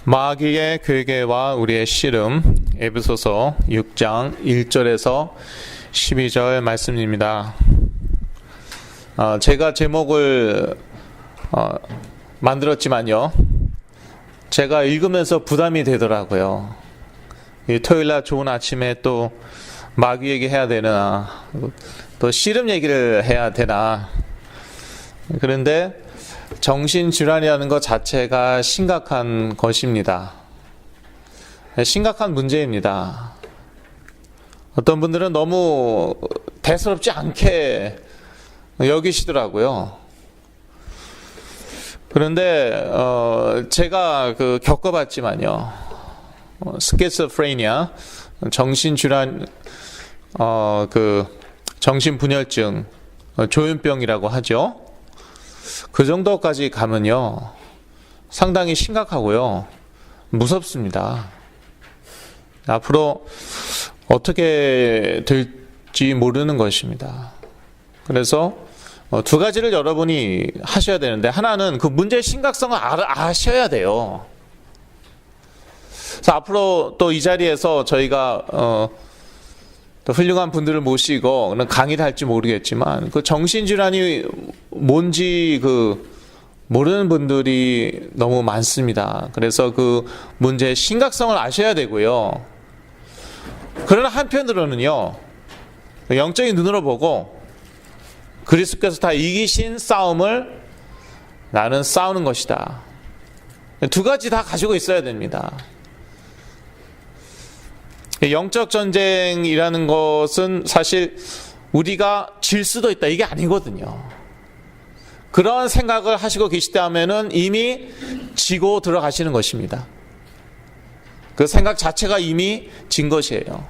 마귀의 괴계와 우리의 씨름, 에베소서 6장 1절에서 12절 말씀입니다. 제가 제목을 만들었지만요, 제가 읽으면서 부담이 되더라고요. 토요일날 좋은 아침에 또 마귀 얘기 해야 되나, 또 씨름 얘기를 해야 되나. 그런데 정신질환이라는 것 자체가 심각한 것입니다. 심각한 문제입니다. 어떤 분들은 너무 대수롭지 않게 여기시더라고요. 그런데 제가 겪어봤지만요, 스키즈프레니아, 정신질환, 정신분열증, 조현병이라고 하죠. 그 정도까지 가면요, 상당히 심각하고요, 무섭습니다. 앞으로 어떻게 될지 모르는 것입니다. 그래서 두 가지를 여러분이 하셔야 되는데, 하나는 그 문제의 심각성을 아셔야 돼요. 그래서 앞으로 또 이 자리에서 저희가 또 훌륭한 분들을 모시고 강의를 할지 모르겠지만, 그 정신질환이 뭔지 모르는 분들이 너무 많습니다. 그래서 그 문제의 심각성을 아셔야 되고요. 그러나 한편으로는요, 영적인 눈으로 보고 그리스도께서 다 이기신 싸움을 나는 싸우는 것이다. 두 가지 다 가지고 있어야 됩니다. 영적 전쟁이라는 것은 사실 우리가 질 수도 있다, 이게 아니거든요. 그런 생각을 하시고 계시다면은 이미 지고 들어가시는 것입니다. 그 생각 자체가 이미 진 것이에요.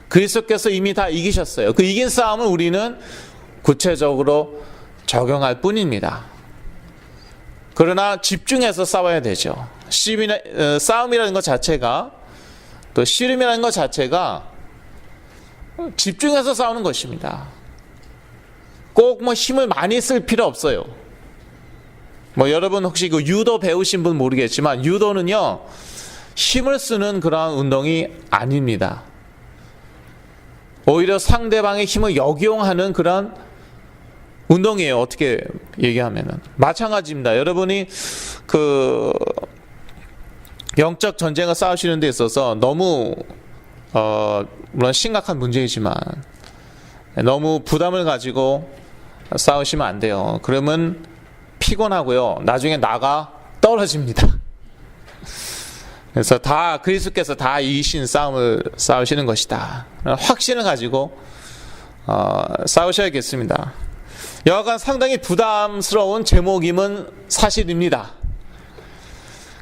그리스도께서 이미 다 이기셨어요. 그 이긴 싸움을 우리는 구체적으로 적용할 뿐입니다. 그러나 집중해서 싸워야 되죠. 싸움이라는 것 자체가, 또 씨름이라는 것 자체가 집중해서 싸우는 것입니다. 꼭 힘을 많이 쓸 필요 없어요. 여러분 혹시 유도 배우신 분 모르겠지만, 유도는요, 힘을 쓰는 그러한 운동이 아닙니다. 오히려 상대방의 힘을 역이용하는 그런 운동이에요. 어떻게 얘기하면은 마찬가지입니다. 여러분이 영적 전쟁을 싸우시는 데 있어서 너무 물론 심각한 문제이지만 너무 부담을 가지고 싸우시면 안 돼요. 그러면 피곤하고요, 나중에 나가 떨어집니다. 그래서 그리스도께서 다 이기신 싸움을 싸우시는 것이다, 확신을 가지고 싸우셔야겠습니다. 여하간 상당히 부담스러운 제목임은 사실입니다.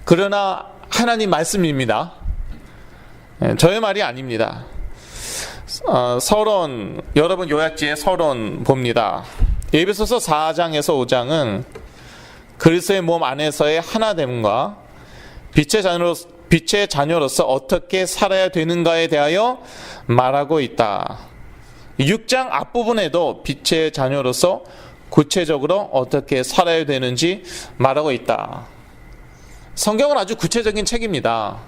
그러나 하나님 말씀입니다. 저의 말이 아닙니다. 서론, 여러분 요약지에 서론 봅니다. 에베소서 4장에서 5장은 그리스도의 몸 안에서의 하나됨과 빛의 자녀로서 어떻게 살아야 되는가에 대하여 말하고 있다. 6장 앞부분에도 빛의 자녀로서 구체적으로 어떻게 살아야 되는지 말하고 있다. 성경은 아주 구체적인 책입니다.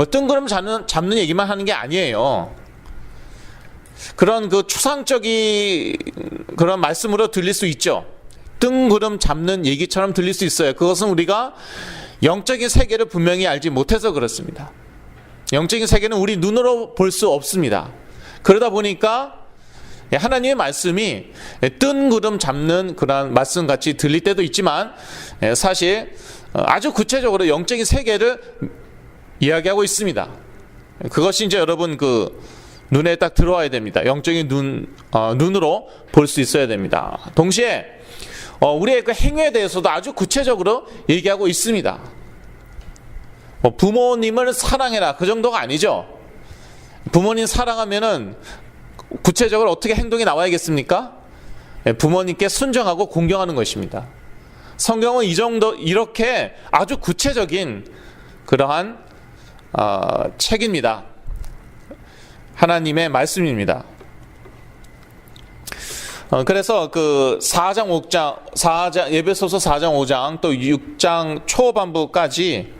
뜬구름 잡는 얘기만 하는 게 아니에요. 그런 추상적인 그런 말씀으로 들릴 수 있죠. 뜬구름 잡는 얘기처럼 들릴 수 있어요. 그것은 우리가 영적인 세계를 분명히 알지 못해서 그렇습니다. 영적인 세계는 우리 눈으로 볼 수 없습니다. 그러다 보니까 하나님의 말씀이 뜬구름 잡는 그런 말씀같이 들릴 때도 있지만, 사실 아주 구체적으로 영적인 세계를 이야기하고 있습니다. 그것이 이제 여러분 눈에 딱 들어와야 됩니다. 영적인 눈으로 볼 수 있어야 됩니다. 동시에 우리의 행위에 대해서도 아주 구체적으로 얘기하고 있습니다. 부모님을 사랑해라, 그 정도가 아니죠. 부모님 사랑하면은 구체적으로 어떻게 행동이 나와야겠습니까? 부모님께 순종하고 공경하는 것입니다. 성경은 이렇게 아주 구체적인 그러한 책입니다. 하나님의 말씀입니다. 그래서 4장 5장, 예배소서 4장 5장 또 6장 초반부까지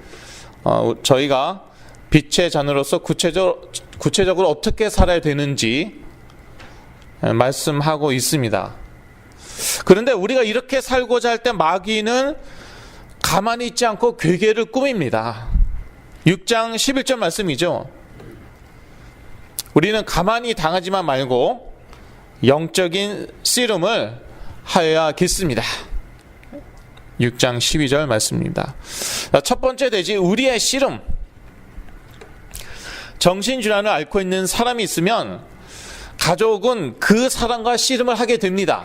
저희가 빛의 자녀로서 구체적으로 어떻게 살아야 되는지 말씀하고 있습니다. 그런데 우리가 이렇게 살고자 할 때 마귀는 가만히 있지 않고 괴계를 꾸밉니다. 6장 11절 말씀이죠. 우리는 가만히 당하지만 말고 영적인 씨름을 하여야겠습니다. 6장 12절 말씀입니다. 첫 번째 대지 우리의 씨름. 정신질환을 앓고 있는 사람이 있으면 가족은 그 사람과 씨름을 하게 됩니다.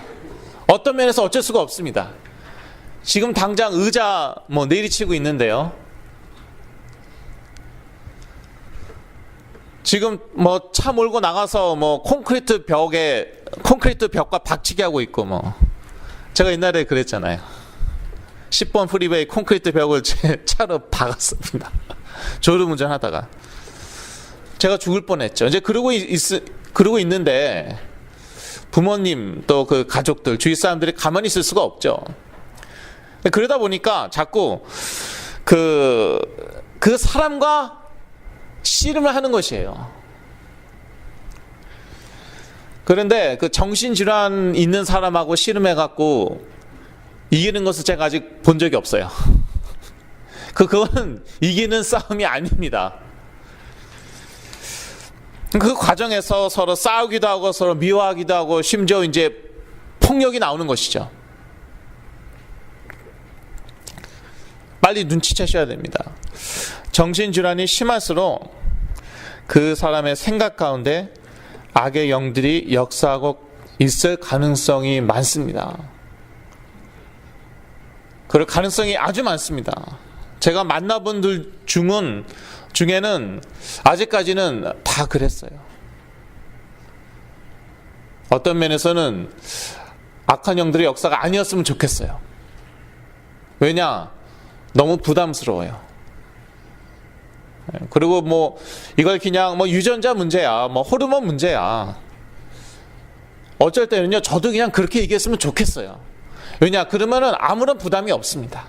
어떤 면에서 어쩔 수가 없습니다. 지금 당장 의자 내리치고 있는데요. 지금 차 몰고 나가서 콘크리트 벽과 박치기 하고 있고 제가 옛날에 그랬잖아요. 10번 프리웨이 콘크리트 벽을 제 차로 박았습니다. 졸음운전 하다가 제가 죽을 뻔했죠. 이제 그러고 있는데 부모님 또 그 가족들 주위 사람들이 가만히 있을 수가 없죠. 그러다 보니까 자꾸 그 사람과 씨름을 하는 것이에요. 그런데 그 정신질환 있는 사람하고 씨름해갖고 이기는 것을 제가 아직 본 적이 없어요. 그거는 이기는 싸움이 아닙니다. 그 과정에서 서로 싸우기도 하고 서로 미워하기도 하고 심지어 이제 폭력이 나오는 것이죠. 빨리 눈치채셔야 됩니다. 정신질환이 심할수록 그 사람의 생각 가운데 악의 영들이 역사하고 있을 가능성이 많습니다. 그럴 가능성이 아주 많습니다. 제가 만나본 분들 중에는 아직까지는 다 그랬어요. 어떤 면에서는 악한 영들의 역사가 아니었으면 좋겠어요. 왜냐? 너무 부담스러워요. 그리고 이걸 그냥 유전자 문제야, 호르몬 문제야. 어쩔 때는요, 저도 그냥 그렇게 얘기했으면 좋겠어요. 왜냐? 그러면은 아무런 부담이 없습니다.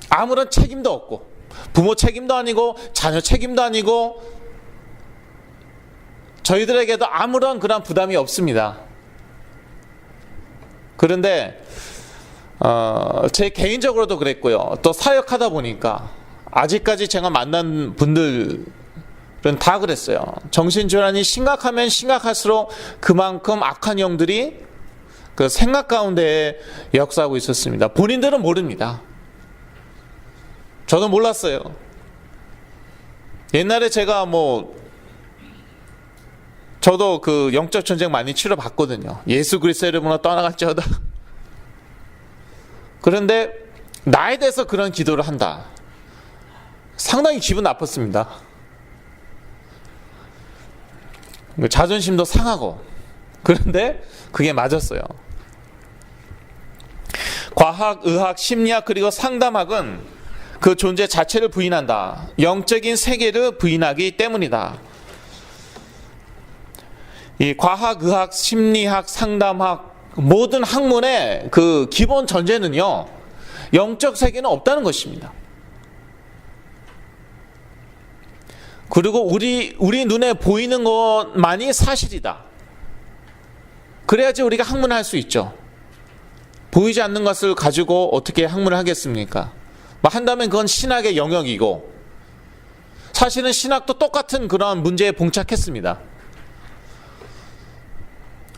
아무런 책임도 없고, 부모 책임도 아니고, 자녀 책임도 아니고, 저희들에게도 아무런 그런 부담이 없습니다. 그런데 제 개인적으로도 그랬고요. 또 사역하다 보니까 아직까지 제가 만난 분들은 다 그랬어요. 정신질환이 심각하면 심각할수록 그만큼 악한 영들이 그 생각 가운데 역사하고 있었습니다. 본인들은 모릅니다. 저도 몰랐어요. 옛날에 제가 저도 그 영적 전쟁 많이 치러봤거든요. 예수 그리스도의 이름으로 떠나갈지어다. 그런데 나에 대해서 그런 기도를 한다. 상당히 기분 나빴습니다. 자존심도 상하고. 그런데 그게 맞았어요. 과학, 의학, 심리학 그리고 상담학은 그 존재 자체를 부인한다. 영적인 세계를 부인하기 때문이다. 이 과학, 의학, 심리학, 상담학 모든 학문의 그 기본 전제는요, 영적 세계는 없다는 것입니다. 그리고 우리 눈에 보이는 것만이 사실이다. 그래야지 우리가 학문할 수 있죠. 보이지 않는 것을 가지고 어떻게 학문을 하겠습니까? 한다면 그건 신학의 영역이고, 사실은 신학도 똑같은 그런 문제에 봉착했습니다.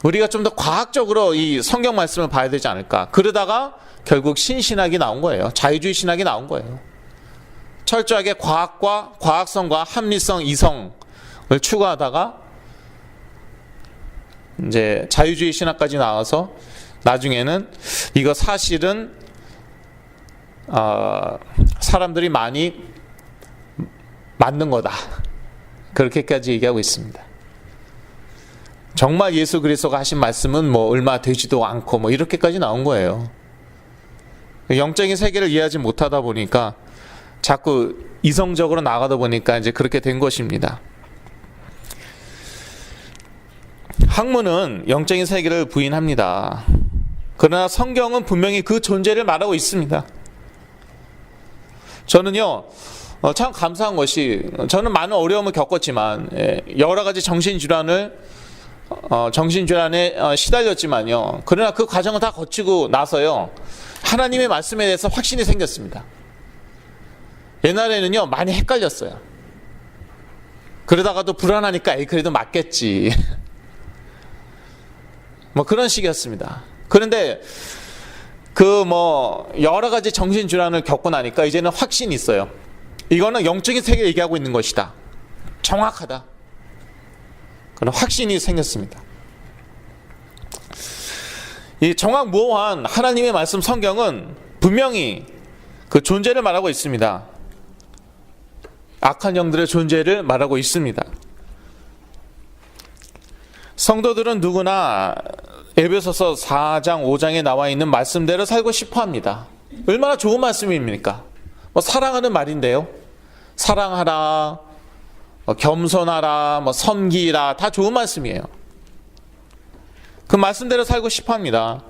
우리가 좀 더 과학적으로 이 성경 말씀을 봐야 되지 않을까. 그러다가 결국 신신학이 나온 거예요. 자유주의 신학이 나온 거예요. 철저하게 과학성과 합리성, 이성을 추구하다가 이제 자유주의 신학까지 나와서 나중에는 이거 사실은 사람들이 많이 만든 거다. 그렇게까지 얘기하고 있습니다. 정말 예수 그리스도가 하신 말씀은 얼마 되지도 않고 이렇게까지 나온 거예요. 영적인 세계를 이해하지 못하다 보니까 자꾸 이성적으로 나가다 보니까 이제 그렇게 된 것입니다. 학문은 영적인 세계를 부인합니다. 그러나 성경은 분명히 그 존재를 말하고 있습니다. 저는요, 참 감사한 것이, 저는 많은 어려움을 겪었지만, 여러 가지 정신질환에 시달렸지만요. 그러나 그 과정을 다 거치고 나서요, 하나님의 말씀에 대해서 확신이 생겼습니다. 옛날에는요, 많이 헷갈렸어요. 그러다가도 불안하니까, 그래도 맞겠지. 뭐 그런 식이었습니다. 그런데, 여러 가지 정신질환을 겪고 나니까 이제는 확신이 있어요. 이거는 영적인 세계를 얘기하고 있는 것이다. 정확하다. 그런 확신이 생겼습니다. 이 정확무오한 하나님의 말씀 성경은 분명히 그 존재를 말하고 있습니다. 악한 영들의 존재를 말하고 있습니다. 성도들은 누구나 에베소서 4장 5장에 나와 있는 말씀대로 살고 싶어 합니다. 얼마나 좋은 말씀입니까? 사랑하는 말인데요. 사랑하라, 겸손하라, 섬기라, 다 좋은 말씀이에요. 그 말씀대로 살고 싶어 합니다.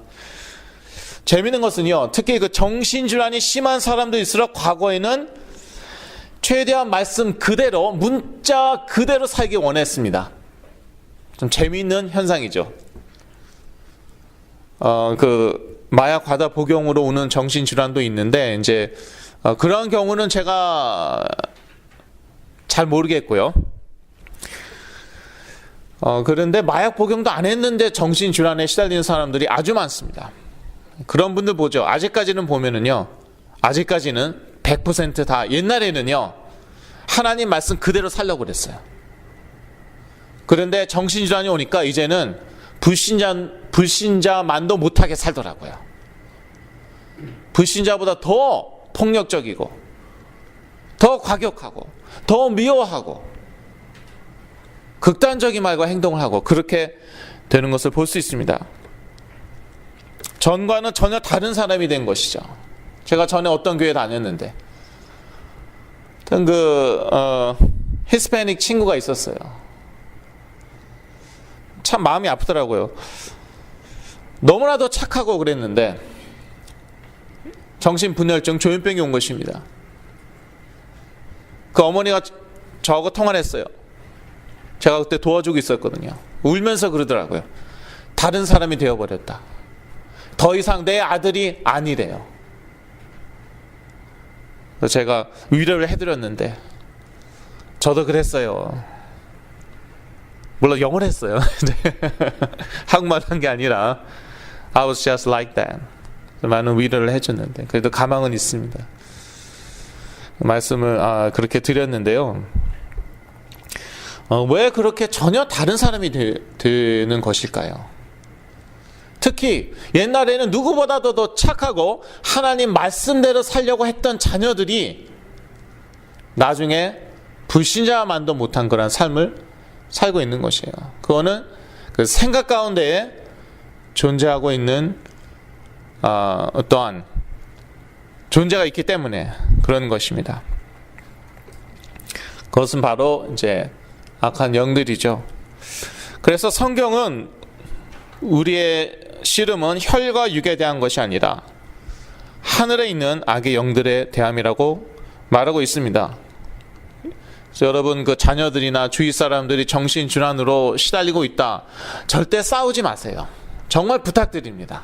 재미있는 것은요, 특히 그 정신질환이 심한 사람들일수록 과거에는 최대한 말씀 그대로, 문자 그대로 살기 원했습니다. 좀 재미있는 현상이죠. 마약 과다 복용으로 오는 정신질환도 있는데, 그런 경우는 제가 잘 모르겠고요. 그런데 마약 복용도 안 했는데 정신질환에 시달리는 사람들이 아주 많습니다. 그런 분들 보죠. 아직까지는 100% 옛날에는요, 하나님 말씀 그대로 살려고 그랬어요. 그런데 정신질환이 오니까 이제는 불신자만도 못하게 살더라고요. 불신자보다 더 폭력적이고, 더 과격하고, 더 미워하고, 극단적인 말과 행동을 하고, 그렇게 되는 것을 볼 수 있습니다. 전과는 전혀 다른 사람이 된 것이죠. 제가 전에 어떤 교회 다녔는데, 히스패닉 친구가 있었어요. 참 마음이 아프더라고요. 너무나도 착하고 그랬는데 정신분열증, 조현병이 온 것입니다. 그 어머니가 저하고 통화를 했어요. 제가 그때 도와주고 있었거든요. 울면서 그러더라고요. 다른 사람이 되어버렸다. 더 이상 내 아들이 아니래요. 그래서 제가 위로를 해드렸는데, 저도 그랬어요. 물론 영어를 했어요. 한국말 한 게 아니라 I was just like that. 많은 위로를 해줬는데 그래도 가망은 있습니다. 말씀을 그렇게 드렸는데요. 왜 그렇게 전혀 다른 사람이 되는 것일까요? 특히 옛날에는 누구보다도 더 착하고 하나님 말씀대로 살려고 했던 자녀들이 나중에 불신자만도 못한 그런 삶을 살고 있는 것이에요. 그거는 그 생각 가운데에 존재하고 있는 어떠한 존재가 있기 때문에 그런 것입니다. 그것은 바로 이제 악한 영들이죠. 그래서 성경은 우리의 씨름은 혈과 육에 대한 것이 아니라 하늘에 있는 악의 영들에 대함이라고 말하고 있습니다. 그래서 여러분, 그 자녀들이나 주위 사람들이 정신질환으로 시달리고 있다, 절대 싸우지 마세요. 정말 부탁드립니다.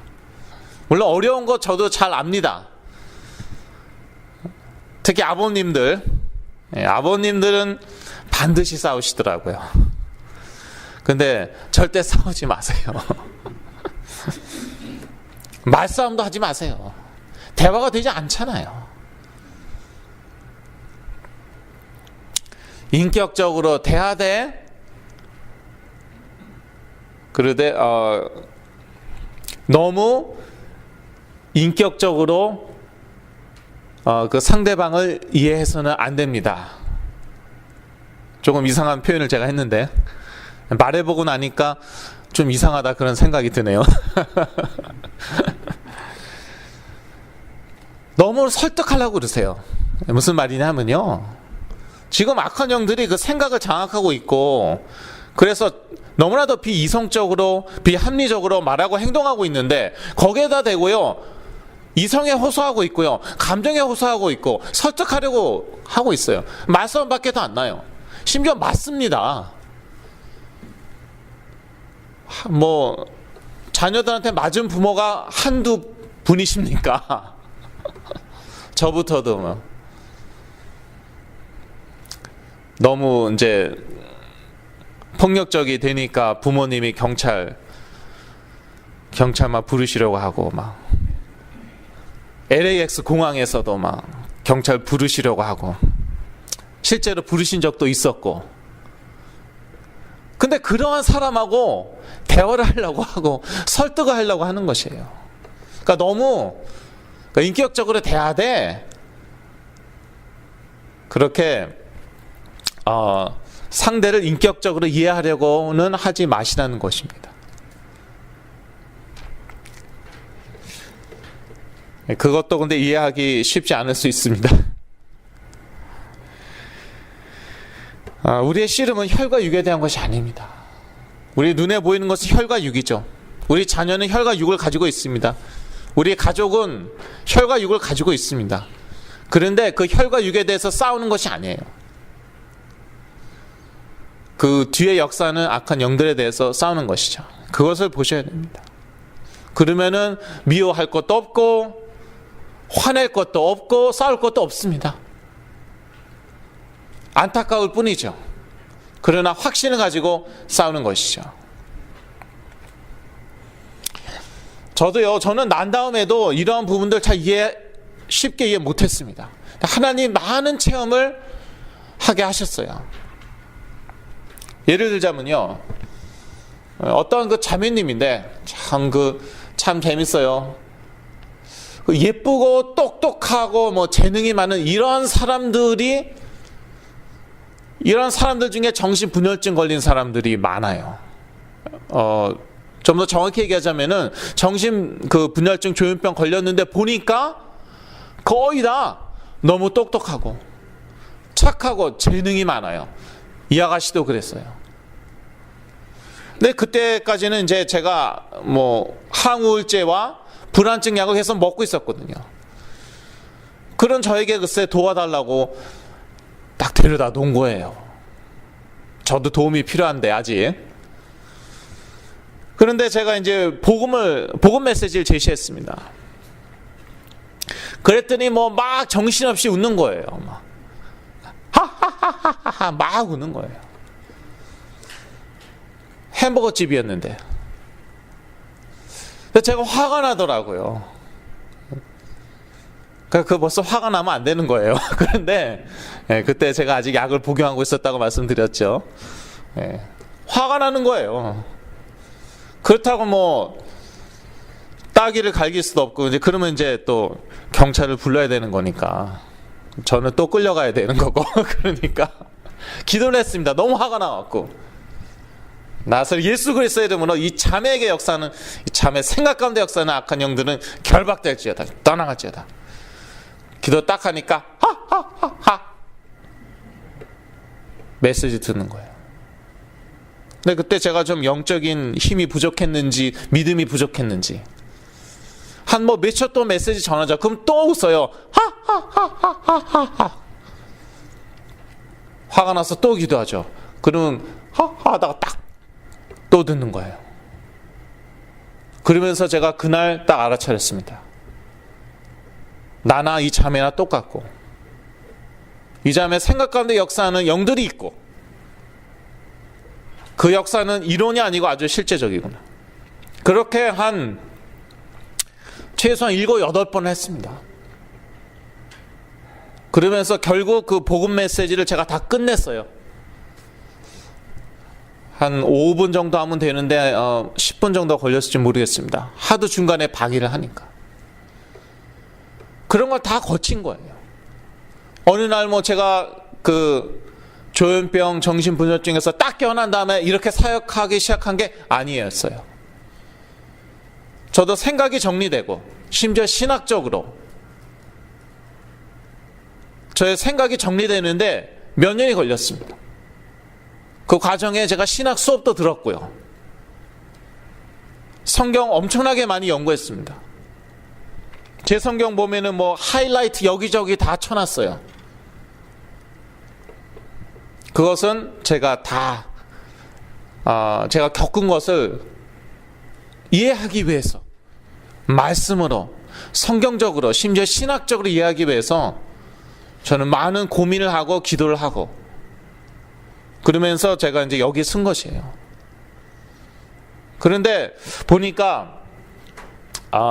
물론 어려운 거 저도 잘 압니다. 특히 아버님들은 반드시 싸우시더라고요. 근데 절대 싸우지 마세요. 말싸움도 하지 마세요. 대화가 되지 않잖아요. 인격적으로 대하되, 그러되 너무 인격적으로 그 상대방을 이해해서는 안 됩니다. 조금 이상한 표현을 제가 했는데 말해보고 나니까 좀 이상하다 그런 생각이 드네요. 너무 설득하려고 그러세요. 무슨 말이냐면요, 지금 악한 영들이 그 생각을 장악하고 있고, 그래서 너무나도 비이성적으로 비합리적으로 말하고 행동하고 있는데, 거기에다 대고요, 이성에 호소하고 있고요. 감정에 호소하고 있고 설득하려고 하고 있어요. 말썽밖에 더 안 나요. 심지어 맞습니다. 뭐 자녀들한테 맞은 부모가 한두 분이십니까? 저부터도 뭐. 너무 이제 폭력적이 되니까 부모님이 경찰만 부르시려고 하고 막 LAX 공항에서도 막 경찰 부르시려고 하고 실제로 부르신 적도 있었고. 근데 그러한 사람하고 대화를 하려고 하고 설득을 하려고 하는 것이에요. 그러니까 너무 인격적으로 대하되 그렇게 상대를 인격적으로 이해하려고는 하지 마시라는 것입니다. 그것도 근데 이해하기 쉽지 않을 수 있습니다. 우리의 씨름은 혈과 육에 대한 것이 아닙니다. 우리 눈에 보이는 것은 혈과 육이죠. 우리 자녀는 혈과 육을 가지고 있습니다. 우리 가족은 혈과 육을 가지고 있습니다. 그런데 그 혈과 육에 대해서 싸우는 것이 아니에요. 그 뒤에 역사는 악한 영들에 대해서 싸우는 것이죠. 그것을 보셔야 됩니다. 그러면은 미워할 것도 없고 화낼 것도 없고 싸울 것도 없습니다. 안타까울 뿐이죠. 그러나 확신을 가지고 싸우는 것이죠. 저는 난 다음에도 이러한 부분들 잘 쉽게 이해 못했습니다. 하나님 많은 체험을 하게 하셨어요. 예를 들자면요, 어떤 그 자매님인데 참 재밌어요. 예쁘고 똑똑하고 뭐 재능이 많은 이런 사람들 중에 정신분열증 걸린 사람들이 많아요. 좀 더 정확히 얘기하자면은 분열증 조현병 걸렸는데 보니까 거의 다 너무 똑똑하고 착하고 재능이 많아요. 이 아가씨도 그랬어요. 근데 그때까지는 이제 제가 뭐 항우울제와 불안증 약을 해서 먹고 있었거든요. 그런 저에게 글쎄 도와달라고 딱 데려다 놓은 거예요. 저도 도움이 필요한데 아직. 그런데 제가 이제 복음 메시지를 제시했습니다. 그랬더니 뭐 막 정신없이 웃는 거예요. 막 하하하하하 막 웃는 거예요. 햄버거 집이었는데. 제가 화가 나더라고요. 그 벌써 화가 나면 안 되는 거예요. 그런데 그때 제가 아직 약을 복용하고 있었다고 말씀드렸죠. 화가 나는 거예요. 그렇다고 뭐 따귀를 갈길 수도 없고 이제 그러면 이제 또 경찰을 불러야 되는 거니까 저는 또 끌려가야 되는 거고 그러니까 기도를 했습니다. 너무 화가 나왔고. 나서 예수 그리스도의 이름으로 이 자매에게 역사는, 이 자매 생각 가운데 역사는 악한 영들은 결박될지어다, 떠나갈지어다. 기도 딱 하니까 하하하하 메시지 듣는 거예요. 근데 그때 제가 좀 영적인 힘이 부족했는지 믿음이 부족했는지 한 뭐 몇 초 또 메시지 전하자. 그럼 또 웃어요. 하하하하하하. 화가 나서 또 기도하죠. 그러면 하하 하다가 딱 또 듣는 거예요. 그러면서 제가 그날 딱 알아차렸습니다. 나나 이 자매나 똑같고 이 자매 생각 가운데 역사하는 영들이 있고 그 역사는 이론이 아니고 아주 실제적이구나. 그렇게 한 최소한 7, 8번 했습니다. 그러면서 결국 그 복음 메시지를 제가 다 끝냈어요. 한 5분 정도 하면 되는데 10분 정도 걸렸을지 모르겠습니다. 하도 중간에 방해를 하니까. 그런 걸 다 거친 거예요. 어느 날 뭐 제가 그 조현병 정신분열증에서 딱 깨어난 다음에 이렇게 사역하기 시작한 게 아니었어요. 저도 생각이 정리되고 심지어 신학적으로 저의 생각이 정리되는데 몇 년이 걸렸습니다. 그 과정에 제가 신학 수업도 들었고요. 성경 엄청나게 많이 연구했습니다. 제 성경 보면은 뭐 하이라이트 여기저기 다 쳐놨어요. 그것은 제가 다 제가 겪은 것을 이해하기 위해서, 말씀으로, 성경적으로, 심지어 신학적으로 이해하기 위해서 저는 많은 고민을 하고 기도를 하고, 그러면서 제가 이제 여기 쓴 것이에요. 그런데 보니까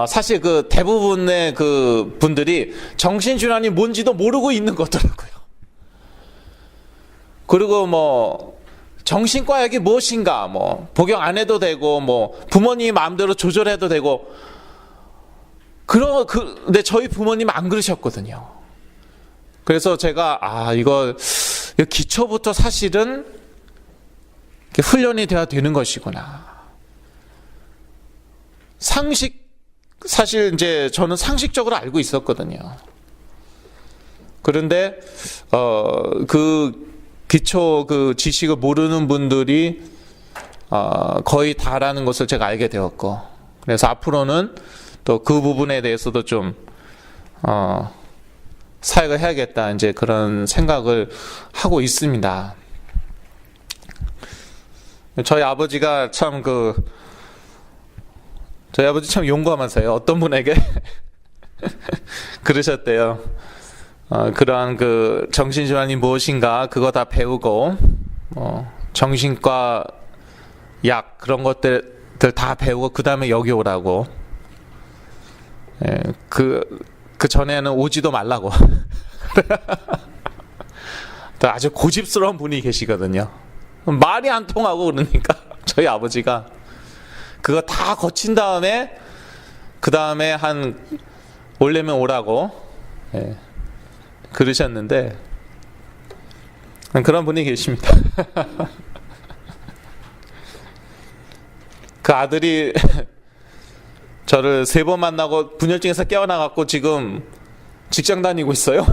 사실 그 대부분의 그 분들이 정신질환이 뭔지도 모르고 있는 거더라고요. 그리고 뭐 정신과 약이 무엇인가, 뭐 복용 안 해도 되고, 뭐 부모님 마음대로 조절해도 되고, 근데 저희 부모님 안 그러셨거든요. 그래서 제가 이거 기초부터 사실은 훈련이 돼야 되는 것이구나. 사실 이제 저는 상식적으로 알고 있었거든요. 그런데 그 기초 그 지식을 모르는 분들이 거의 다라는 것을 제가 알게 되었고, 그래서 앞으로는 또 그 부분에 대해서도 좀 사역을 해야겠다, 이제 그런 생각을 하고 있습니다. 저희 아버지가 참 저희 아버지 참 용감하세요. 어떤 분에게 그러셨대요. 그러한 그 정신질환이 무엇인가 그거 다 배우고, 정신과 약 그런 것들 다 배우고 그 다음에 여기 오라고. 그 전에는 오지도 말라고. 아주 고집스러운 분이 계시거든요. 말이 안 통하고 그러니까 저희 아버지가 그거 다 거친 다음에 그 다음에 올려면 오라고 그러셨는데, 그런 분이 계십니다. 그 아들이 저를 3번 만나고 분열증에서 깨어나갖고 지금 직장 다니고 있어요.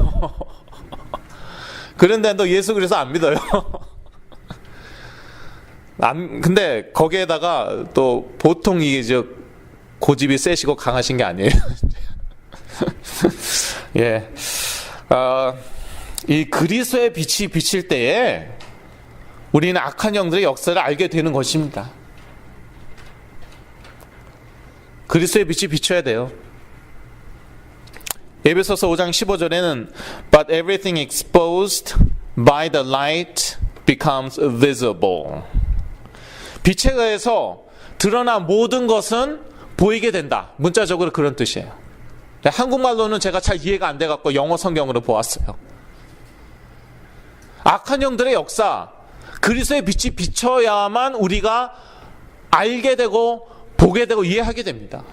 그런데 너 예수 그래서 안 믿어요. 근데 거기에다가 또 보통 이게 고집이 세시고 강하신 게 아니에요. 예. 이 그리스도의 빛이 비칠 때에 우리는 악한 영들의 역사를 알게 되는 것입니다. 그리스도의 빛이 비춰야 돼요. 에베소서 5장 15절에는 But everything exposed by the light becomes visible. 빛에 의해서 드러난 모든 것은 보이게 된다. 문자적으로 그런 뜻이에요. 한국말로는 제가 잘 이해가 안 돼갖고 영어 성경으로 보았어요. 악한 영들의 역사, 그리스도의 빛이 비춰야만 우리가 알게 되고 보게 되고 이해하게 됩니다.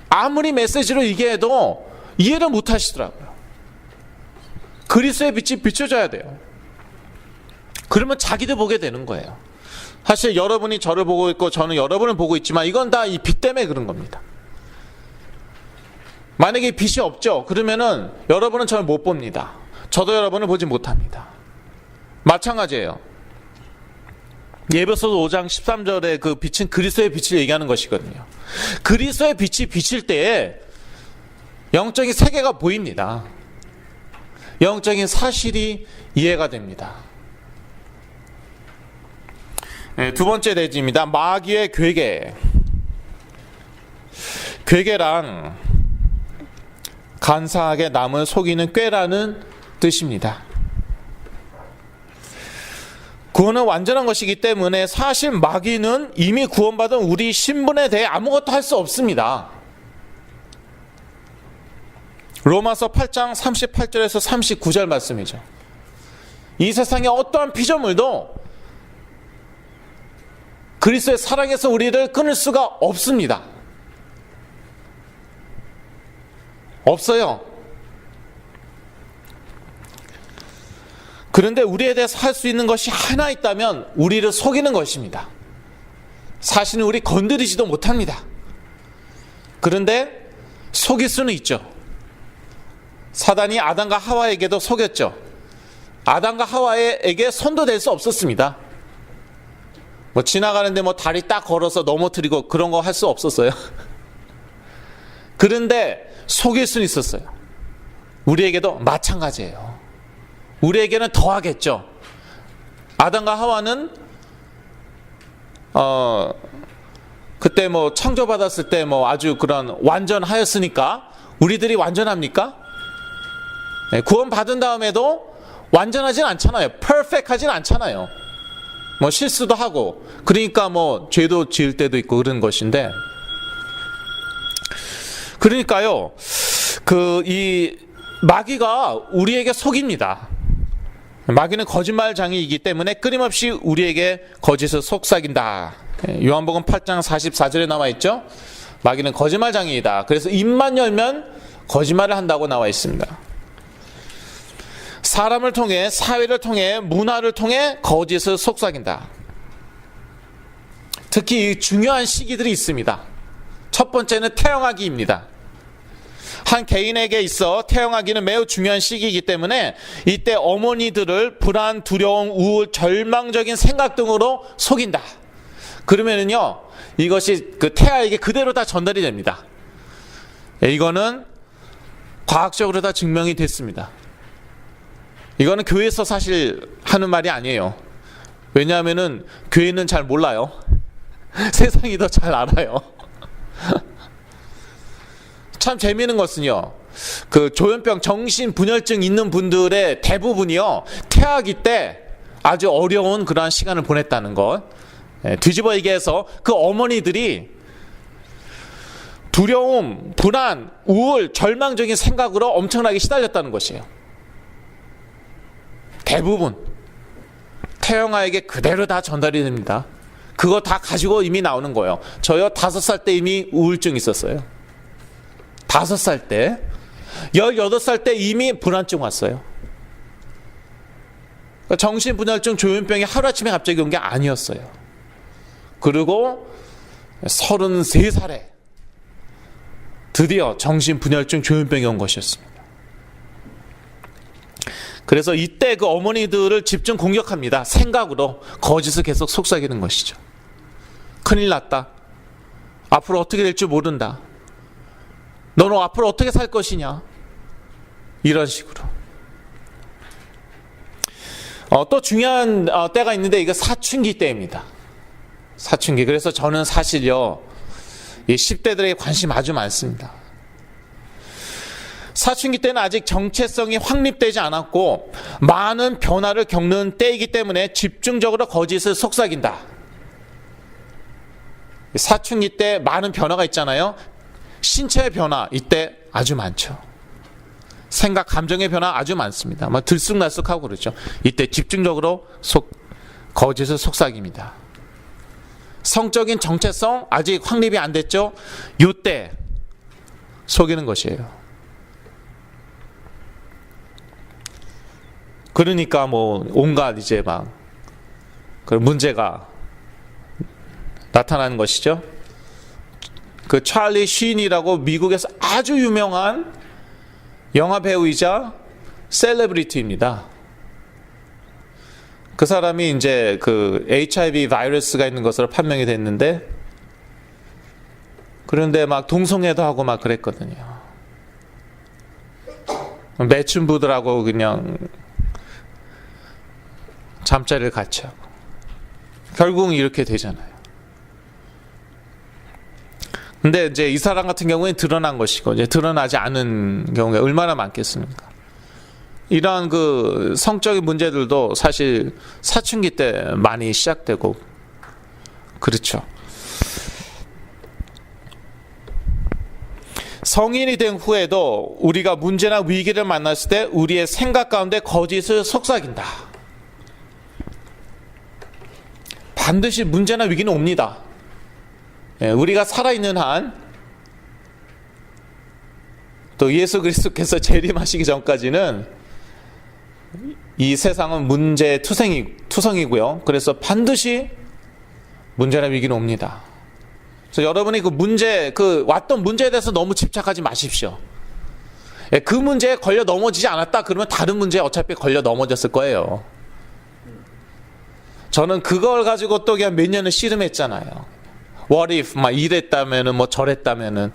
아무리 메시지로 얘기해도 이해를 못 하시더라고요. 그리스도의 빛이 비춰져야 돼요. 그러면 자기도 보게 되는 거예요. 사실 여러분이 저를 보고 있고 저는 여러분을 보고 있지만 이건 다 이 빛 때문에 그런 겁니다. 만약에 빛이 없죠? 그러면은 여러분은 저를 못 봅니다. 저도 여러분을 보지 못합니다. 마찬가지예요. 에베소서 5장 13절의 그 빛은 그리스도의 빛을 얘기하는 것이거든요. 그리스도의 빛이 비칠 때에 영적인 세계가 보입니다. 영적인 사실이 이해가 됩니다. 두 번째 대지입니다. 마귀의 괴계. 괴계란 간사하게 남을 속이는 꾀라는 뜻입니다. 구원은 완전한 것이기 때문에 사실 마귀는 이미 구원받은 우리 신분에 대해 아무것도 할 수 없습니다. 로마서 8장 38절에서 39절 말씀이죠. 이 세상의 어떠한 피조물도 그리스도의 사랑에서 우리를 끊을 수가 없습니다. 없어요. 그런데 우리에 대해서 할 수 있는 것이 하나 있다면 우리를 속이는 것입니다. 사실은 우리 건드리지도 못합니다. 그런데 속일 수는 있죠. 사단이 아담과 하와에게도 속였죠. 아담과 하와에게 손도 댈 수 없었습니다. 뭐 지나가는데 뭐 다리 딱 걸어서 넘어뜨리고 그런 거 할 수 없었어요. 그런데 속일 수는 있었어요. 우리에게도 마찬가지예요. 우리에게는 더 하겠죠. 아담과 하와는 그때 뭐 창조받았을 때 뭐 아주 그런 완전하였으니까 우리들이 완전합니까? 네, 구원 받은 다음에도 완전하진 않잖아요. 퍼펙트하진 않잖아요. 뭐 실수도 하고, 그러니까 뭐 죄도 지을 때도 있고 그런 것인데, 그러니까요, 이 마귀가 우리에게 속입니다. 마귀는 거짓말장이이기 때문에 끊임없이 우리에게 거짓을 속삭인다. 요한복음 8장 44절에 나와 있죠. 마귀는 거짓말장이이다. 그래서 입만 열면 거짓말을 한다고 나와 있습니다. 사람을 통해, 사회를 통해, 문화를 통해 거짓을 속삭인다. 특히 중요한 시기들이 있습니다. 첫 번째는 태영하기입니다. 한 개인에게 있어 태영하기는 매우 중요한 시기이기 때문에 이때 어머니들을 불안, 두려움, 우울, 절망적인 생각 등으로 속인다. 그러면은요, 이것이 그 태아에게 그대로 다 전달이 됩니다. 이거는 과학적으로 다 증명이 됐습니다. 이거는 교회에서 사실 하는 말이 아니에요. 왜냐하면은 교회는 잘 몰라요. 세상이 더 잘 알아요. 참 재미있는 것은요, 그 조현병, 정신분열증 있는 분들의 대부분이요, 태아기 때 아주 어려운 그러한 시간을 보냈다는 것. 뒤집어 얘기해서 그 어머니들이 두려움, 불안, 우울, 절망적인 생각으로 엄청나게 시달렸다는 것이에요. 대부분 태영아에게 그대로 다 전달이 됩니다. 그거 다 가지고 이미 나오는 거예요. 저요 5살 때 이미 우울증 있었어요. 5살 때. 18살 때 이미 불안증 왔어요. 그러니까 정신분열증, 조현병이 하루아침에 갑자기 온 게 아니었어요. 그리고 33살에 드디어 정신분열증, 조현병이 온 것이었습니다. 그래서 이때 그 어머니들을 집중 공격합니다. 생각으로 거짓을 계속 속삭이는 것이죠. 큰일 났다. 앞으로 어떻게 될지 모른다. 너는 앞으로 어떻게 살 것이냐. 이런 식으로. 또 중요한 때가 있는데 이거 사춘기 때입니다. 사춘기. 그래서 저는 사실요, 이 10대들에게 관심 아주 많습니다. 사춘기 때는 아직 정체성이 확립되지 않았고 많은 변화를 겪는 때이기 때문에 집중적으로 거짓을 속삭인다. 사춘기 때 많은 변화가 있잖아요. 신체의 변화 이때 아주 많죠. 생각, 감정의 변화 아주 많습니다. 막 들쑥날쑥하고 그러죠. 이때 집중적으로 거짓을 속삭입니다. 성적인 정체성 아직 확립이 안 됐죠. 이때 속이는 것이에요. 그러니까 뭐 온갖 이제 막 그 문제가 나타나는 것이죠. 그 찰리 쉰이라고 미국에서 아주 유명한 영화 배우이자 셀레브리티입니다. 그 사람이 이제 그 HIV 바이러스가 있는 것으로 판명이 됐는데, 그런데 막 동성애도 하고 막 그랬거든요. 매춘부들하고 그냥 잠자리를 같이 하고 결국은 이렇게 되잖아요. 근데 이제 이 사람 같은 경우에 드러난 것이고 이제 드러나지 않은 경우가 얼마나 많겠습니까? 이러한 그 성적인 문제들도 사실 사춘기 때 많이 시작되고 그렇죠. 성인이 된 후에도 우리가 문제나 위기를 만났을 때 우리의 생각 가운데 거짓을 속삭인다. 반드시 문제나 위기는 옵니다. 우리가 살아있는 한, 또 예수 그리스도께서 재림하시기 전까지는 이 세상은 문제 투성이고요. 그래서 반드시 문제나 위기는 옵니다. 그래서 여러분이 왔던 문제에 대해서 너무 집착하지 마십시오. 그 문제에 걸려 넘어지지 않았다 그러면 다른 문제에 어차피 걸려 넘어졌을 거예요. 저는 그걸 가지고 또 그냥 몇 년을 씨름했잖아요. What if 막 이랬다면은 뭐 저랬다면은.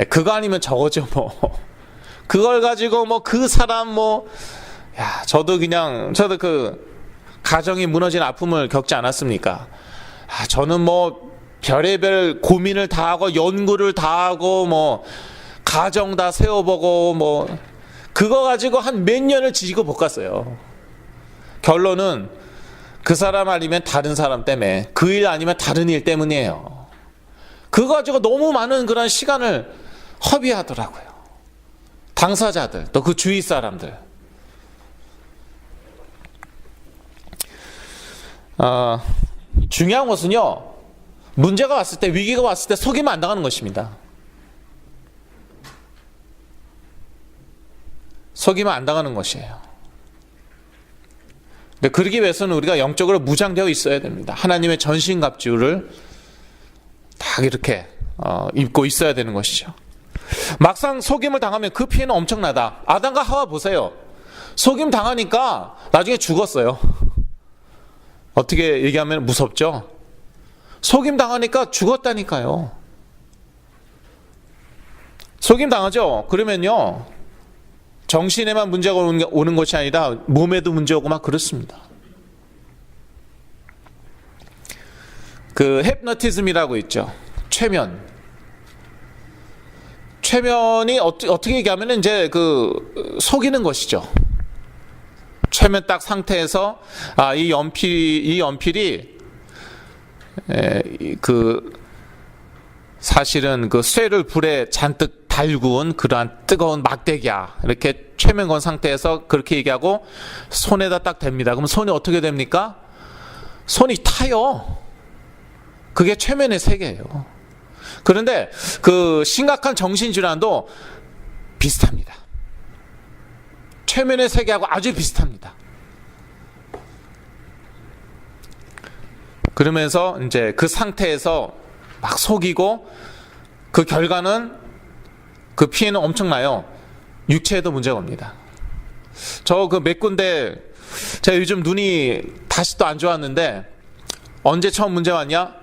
그거 아니면 저거죠 뭐. 그걸 가지고 뭐 그 사람 뭐, 야, 저도 그 가정이 무너진 아픔을 겪지 않았습니까? 저는 뭐 별의별 고민을 다 하고 연구를 다 하고 뭐 가정 다 세워보고 뭐 그거 가지고 한 몇 년을 지지고 볶았어요. 결론은 그 사람 아니면 다른 사람 때문에, 그 일 아니면 다른 일 때문이에요. 그거 가지고 너무 많은 그런 시간을 허비하더라고요. 당사자들, 또 그 주위 사람들. 중요한 것은요, 문제가 왔을 때, 위기가 왔을 때 속이면 안 당하는 것입니다. 속이면 안 당하는 것이에요. 근데 그러기 위해서는 우리가 영적으로 무장되어 있어야 됩니다. 하나님의 전신갑주를 딱 이렇게 입고 있어야 되는 것이죠. 막상 속임을 당하면 그 피해는 엄청나다. 아담과 하와 보세요. 속임 당하니까 나중에 죽었어요. 어떻게 얘기하면 무섭죠? 속임 당하니까 죽었다니까요. 속임 당하죠? 그러면요, 정신에만 문제가 오는 것이 아니라 몸에도 문제 오고 막 그렇습니다. 그 헵너티즘이라고 있죠. 최면이 어떻게 얘기하면 이제 그 속이는 것이죠. 최면 딱 상태에서 이 연필이 그 사실은 그 쇠를 불에 잔뜩 달구은 그러한 뜨거운 막대기야. 이렇게 최면 건 상태에서 그렇게 얘기하고 손에다 딱 댑니다. 그럼 손이 어떻게 됩니까? 손이 타요. 그게 최면의 세계예요. 그런데 그 심각한 정신질환도 비슷합니다. 최면의 세계하고 아주 비슷합니다. 그러면서 이제 그 상태에서 막 속이고 그 결과는 그 피해는 엄청나요. 육체에도 문제가 옵니다. 저 그 몇 군데 제가 요즘 눈이 다시 또 안 좋았는데 언제 처음 문제 왔냐?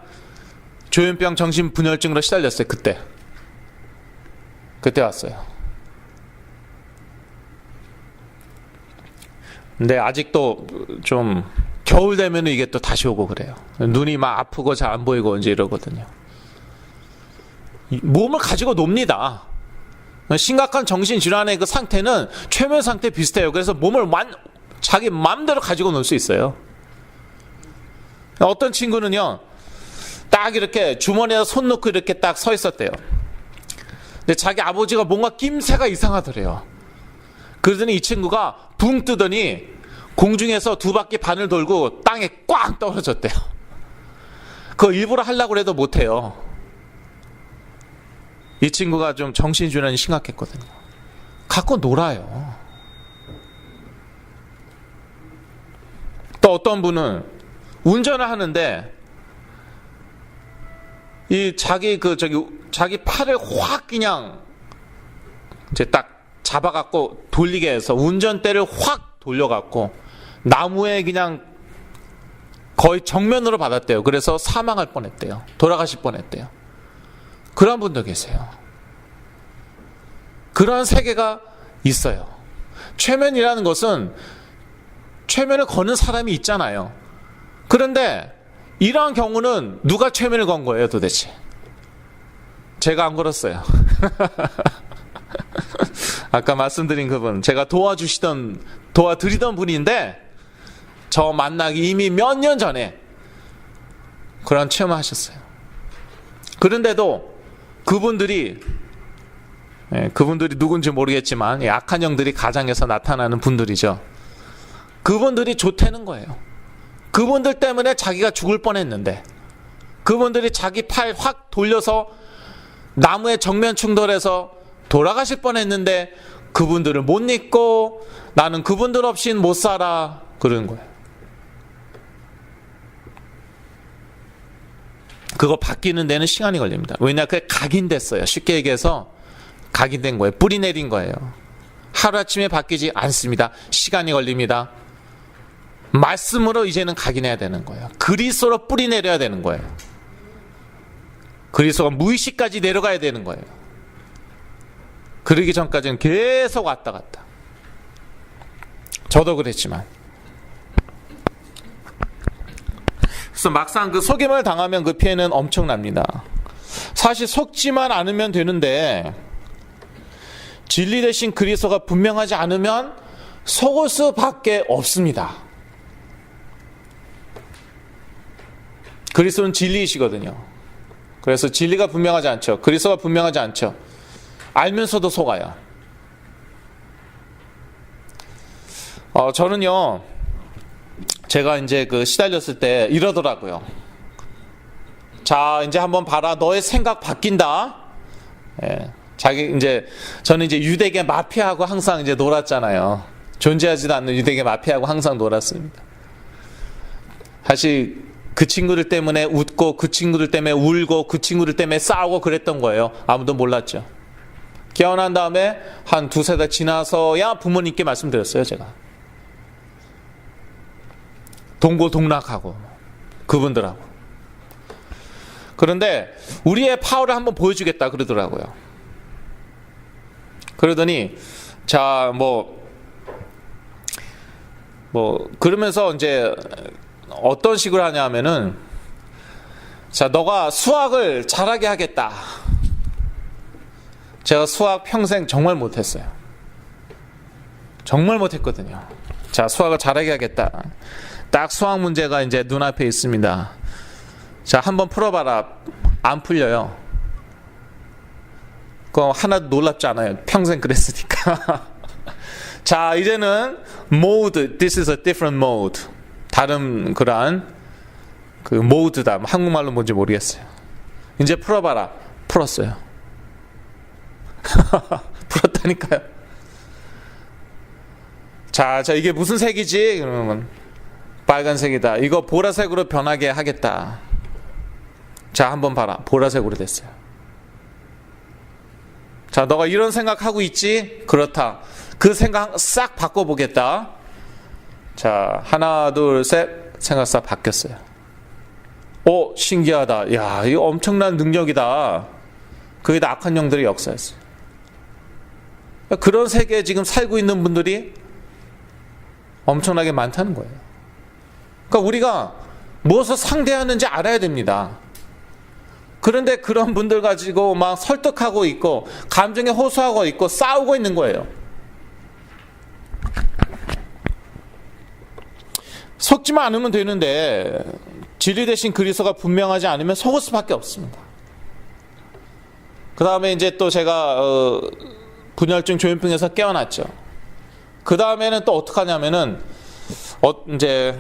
조현병 정신분열증으로 시달렸어요. 그때 왔어요. 근데 아직도 좀 겨울 되면 이게 또 다시 오고 그래요. 눈이 막 아프고 잘 안 보이고 이제 이러거든요. 몸을 가지고 놉니다. 심각한 정신질환의 그 상태는 최면 상태 비슷해요. 그래서 몸을 자기 마음대로 가지고 놀 수 있어요. 어떤 친구는요, 딱 이렇게 주머니에다 손 넣고 이렇게 딱 서 있었대요. 근데 자기 아버지가 뭔가 낌새가 이상하더래요. 그러더니 이 친구가 붕 뜨더니 공중에서 2바퀴 반을 돌고 땅에 꽝 떨어졌대요. 그거 일부러 하려고 해도 못해요. 이 친구가 좀 정신질환이 심각했거든요. 갖고 놀아요. 또 어떤 분은 운전을 하는데 자기 팔을 확 그냥 이제 딱 잡아갖고 돌리게 해서 운전대를 확 돌려갖고 나무에 그냥 거의 정면으로 받았대요. 그래서 사망할 뻔했대요. 돌아가실 뻔했대요. 그런 분도 계세요. 그런 세계가 있어요. 최면이라는 것은 최면을 거는 사람이 있잖아요. 그런데 이러한 경우는 누가 최면을 건 거예요 도대체? 제가 안 걸었어요. 아까 말씀드린 그분, 제가 도와드리던 분인데 저 만나기 이미 몇 년 전에 그런 체험을 하셨어요. 그런데도 그분들이 누군지 모르겠지만 악한 영들이 가장에서 나타나는 분들이죠. 그분들이 좋다는 거예요. 그분들 때문에 자기가 죽을 뻔했는데, 그분들이 자기 팔 확 돌려서 나무에 정면 충돌해서 돌아가실 뻔했는데 그분들을 못 잊고 나는 그분들 없인 못 살아, 그러는 거예요. 그거 바뀌는 데는 시간이 걸립니다. 왜냐, 그게 각인됐어요. 쉽게 얘기해서 각인된 거예요. 뿌리 내린 거예요. 하루아침에 바뀌지 않습니다. 시간이 걸립니다. 말씀으로 이제는 각인해야 되는 거예요. 그리스도로 뿌리 내려야 되는 거예요. 그리스도가 무의식까지 내려가야 되는 거예요. 그러기 전까지는 계속 왔다 갔다. 저도 그랬지만. 그래서 막상 그 속임을 당하면 그 피해는 엄청납니다. 사실 속지만 않으면 되는데 진리 대신 그리스도가 분명하지 않으면 속을 수밖에 없습니다. 그리스도는 진리이시거든요. 그래서 진리가 분명하지 않죠. 그리스도가 분명하지 않죠. 알면서도 속아요. 저는요, 제가 이제 그 시달렸을 때 이러더라고요. 자, 이제 한번 봐라. 너의 생각 바뀐다. 예. 저는 이제 유대계 마피아하고 항상 이제 놀았잖아요. 존재하지도 않는 유대계 마피아하고 항상 놀았습니다. 사실 그 친구들 때문에 웃고, 그 친구들 때문에 울고, 그 친구들 때문에 싸우고 그랬던 거예요. 아무도 몰랐죠. 깨어난 다음에 한 두세 달 지나서야 부모님께 말씀드렸어요, 제가. 동고동락하고 그분들하고. 그런데 우리의 파워를 한번 보여주겠다 그러더라고요. 그러더니 자, 그러면서 이제 어떤 식으로 하냐 하면은, 자, 너가 수학을 잘하게 하겠다. 제가 수학 평생 정말 못했어요. 정말 못했거든요. 자, 수학을 잘하게 하겠다. 딱 수학 문제가 이제 눈앞에 있습니다. 자, 한번 풀어봐라. 안 풀려요. 그거 하나도 놀랍지 않아요. 평생 그랬으니까. 자, 이제는 mode, this is a different mode. 다른 그러한 그 mode다. 한국말로 뭔지 모르겠어요. 이제 풀어봐라. 풀었어요. 풀었다니까요. 자, 이게 무슨 색이지? 그러면 빨간색이다. 이거 보라색으로 변하게 하겠다. 자, 한번 봐라. 보라색으로 됐어요. 자, 너가 이런 생각하고 있지? 그렇다. 그 생각 싹 바꿔보겠다. 자, 하나, 둘, 셋. 생각 싹 바뀌었어요. 오, 신기하다. 야, 이거 엄청난 능력이다. 그게 다 악한 영들의 역사였어요. 그런 세계에 지금 살고 있는 분들이 엄청나게 많다는 거예요. 그러니까 우리가 무엇을 상대하는지 알아야 됩니다. 그런데 그런 분들 가지고 막 설득하고 있고 감정에 호소하고 있고 싸우고 있는 거예요. 속지만 않으면 되는데 진리 대신 그리스도가 분명하지 않으면 속을 수밖에 없습니다. 그 다음에 이제 또 제가 분열증 조현병에서 깨어났죠. 그 다음에는 또 어떻게 하냐면은 이제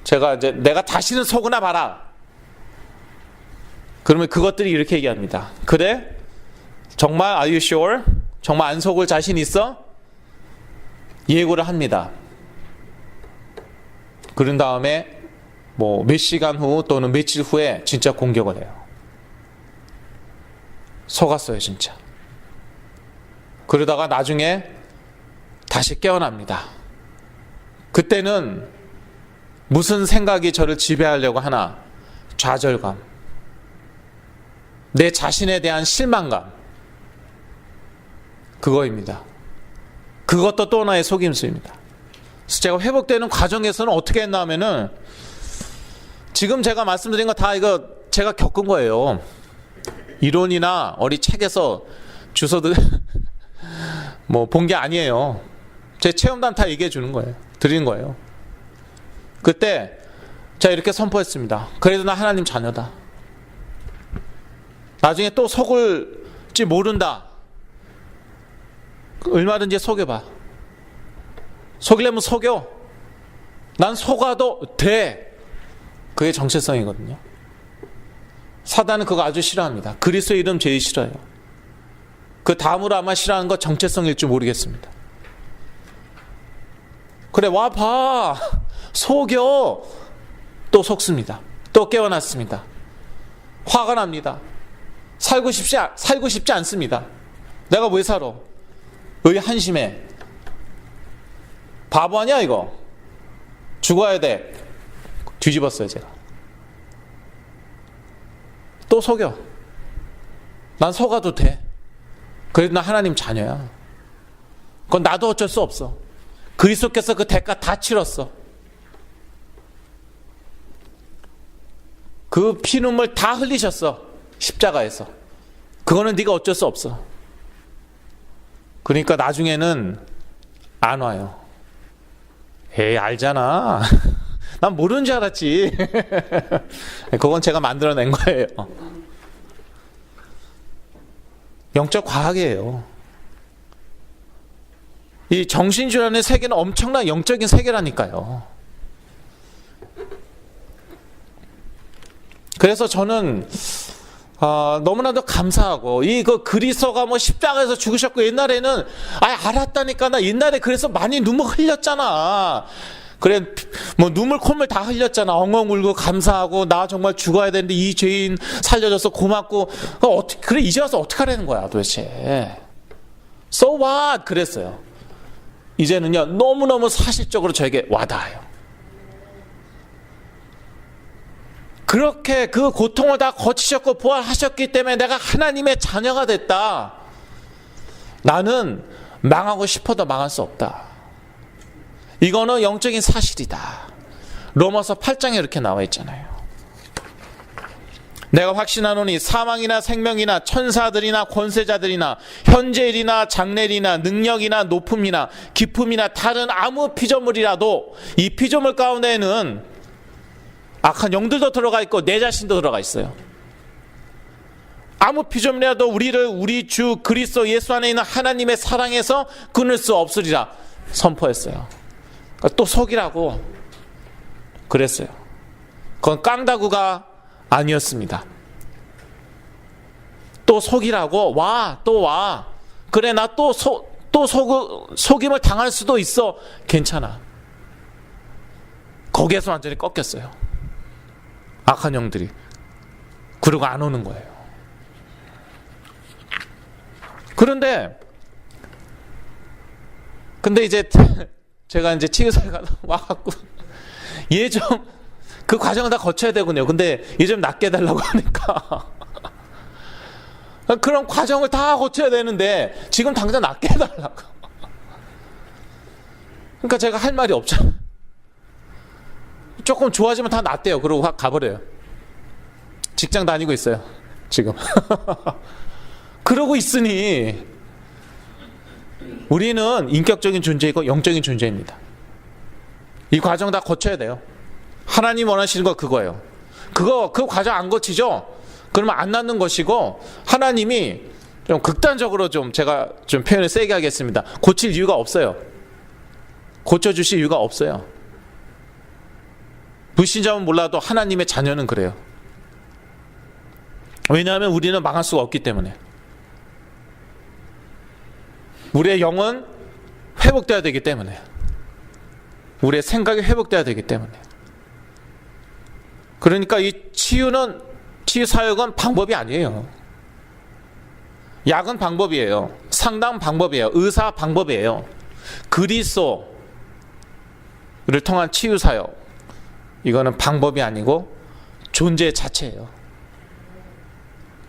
제가 이제 내가 다시는 속으나 봐라. 그러면 그것들이 이렇게 얘기합니다. 그래? 정말 are you sure? 정말 안 속을 자신 있어? 예고를 합니다. 그런 다음에 뭐 몇 시간 후 또는 며칠 후에 진짜 공격을 해요. 속았어요, 진짜. 그러다가 나중에 다시 깨어납니다. 그때는 무슨 생각이 저를 지배하려고 하나? 좌절감, 내 자신에 대한 실망감, 그거입니다. 그것도 또 하나의 속임수입니다. 그래서 제가 회복되는 과정에서는 어떻게 했나 하면은, 지금 제가 말씀드린 거 다 이거 제가 겪은 거예요. 이론이나 어디 책에서 주워들 뭐 본 게 아니에요. 제 체험담 다 얘기해 주는 거예요. 드리는 거예요. 그때 제가 이렇게 선포했습니다. 그래도 나 하나님 자녀다. 나중에 또 속을지 모른다. 얼마든지 속여봐. 속이려면 속여. 난 속아도 돼. 그게 정체성이거든요. 사단은 그거 아주 싫어합니다. 그리스도의 이름 제일 싫어요. 그 다음으로 아마 싫어하는 거 정체성일 줄 모르겠습니다. 그래, 와 봐. 속여. 또 속습니다. 또 깨어났습니다. 화가 납니다. 살고 싶지 않습니다. 내가 왜 살아? 의 한심해. 바보 아니야 이거? 죽어야 돼. 뒤집었어요, 제가. 또 속여. 난 속아도 돼. 그래도 나 하나님 자녀야. 그건 나도 어쩔 수 없어. 그리스도께서 그 대가 다 치렀어. 그 피눈물 다 흘리셨어. 십자가에서. 그거는 네가 어쩔 수 없어. 그러니까 나중에는 안 와요. 에이, 알잖아. 난 모르는 줄 알았지. 그건 제가 만들어낸 거예요. 영적 과학이에요. 이 정신질환의 세계는 엄청난 영적인 세계라니까요. 그래서 저는 너무나도 감사하고, 그 그리스도가 뭐 십자가에서 죽으셨고, 옛날에는 알았다니까. 나 옛날에 그래서 많이 눈물 흘렸잖아. 그래, 뭐 눈물 콧물 다 흘렸잖아. 엉엉 울고 감사하고, 나 정말 죽어야 되는데 이 죄인 살려줘서 고맙고, 그래, 이제 와서 어떡하라는 거야 도대체. So what? 그랬어요. 이제는요, 너무너무 사실적으로 저에게 와닿아요. 그렇게 그 고통을 다 거치셨고 부활하셨기 때문에 내가 하나님의 자녀가 됐다. 나는 망하고 싶어도 망할 수 없다. 이거는 영적인 사실이다. 로마서 8장에 이렇게 나와 있잖아요. 내가 확신하노니 사망이나 생명이나 천사들이나 권세자들이나 현재일이나 장래일이나 능력이나 높음이나 깊음이나 다른 아무 피조물이라도, 이 피조물 가운데에는 악한 영들도 들어가 있고 내 자신도 들어가 있어요. 아무 피조물이라도 우리를 우리 주 그리스도 예수 안에 있는 하나님의 사랑에서 끊을 수 없으리라 선포했어요. 그러니까 또 속이라고 그랬어요. 그건 깡다구가 아니었습니다. 또 속이라고, 또 와. 그래, 나 또 속임을 당할 수도 있어. 괜찮아. 거기에서 완전히 꺾였어요. 악한 영들이. 그러고 안 오는 거예요. 근데 이제 제가 이제 치유사에 와갖고 얘 좀 그 과정을 다 거쳐야 되군요. 근데 얘 좀 낫게 해달라고 하니까 그런 과정을 다 거쳐야 되는데 지금 당장 낫게 해달라고. 그러니까 제가 할 말이 없잖아요. 조금 좋아지면 다 낫대요. 그러고 확 가버려요. 직장 다니고 있어요 지금. 그러고 있으니 우리는 인격적인 존재이고 영적인 존재입니다. 이 과정 다 거쳐야 돼요. 하나님 원하시는 거 그거예요. 그 과정 안 거치죠? 그러면 안 낫는 것이고, 하나님이 좀 극단적으로 제가 좀 표현을 세게 하겠습니다. 고칠 이유가 없어요. 고쳐주실 이유가 없어요. 불신자면 몰라도 하나님의 자녀는 그래요. 왜냐하면 우리는 망할 수가 없기 때문에. 우리의 영은 회복돼야 되기 때문에. 우리의 생각이 회복돼야 되기 때문에. 그러니까 이 치유 사역은 방법이 아니에요. 약은 방법이에요. 상담 방법이에요. 의사 방법이에요. 그리스도를 통한 치유 사역, 이거는 방법이 아니고 존재 자체예요.